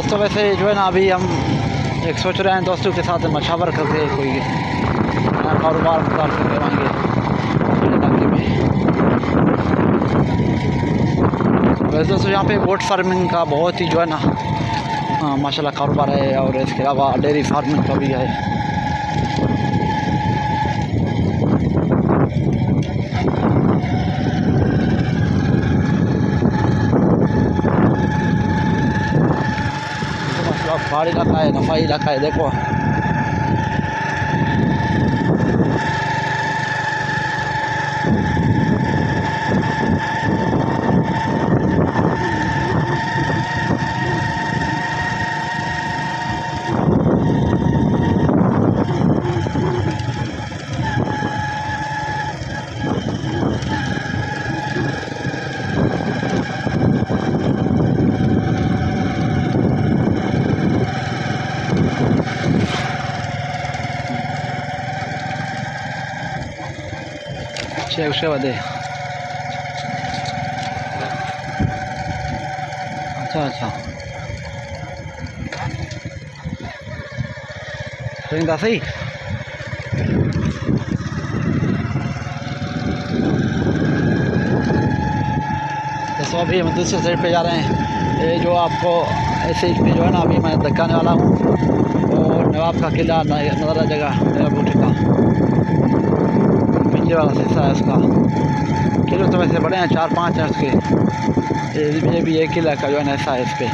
दोस्तों वैसे जो है ना अभी हम एक सोच रहे हैं दोस्तों के साथ मशवरा करके कोई नया कारोबार स्टार्ट करवाएंगे इलाके में। वैसे दोस्तों यहाँ पे गोट फार्मिंग का बहुत ही जो है ना माशाल्लाह कारोबार है, और इसके अलावा डेयरी फार्मिंग का भी है। पहाड़ी इलाका है, नफाई इलाका है। देखो उसके बाद अच्छा तो सही। तो अभी हम दूसरे साइड पे जा रहे हैं। ये जो आपको ऐसे पे जो है ना अभी मैं दिखाने वाला हूँ, और नवाब का किला नज़ारा जगह मेरा बूटे का पिंजरे वाला शीशा है उसका। किलो तो वैसे बड़े हैं, 4-5 हैं उसके। ये भी एक किला का जो है ना ऐसा है इस पर।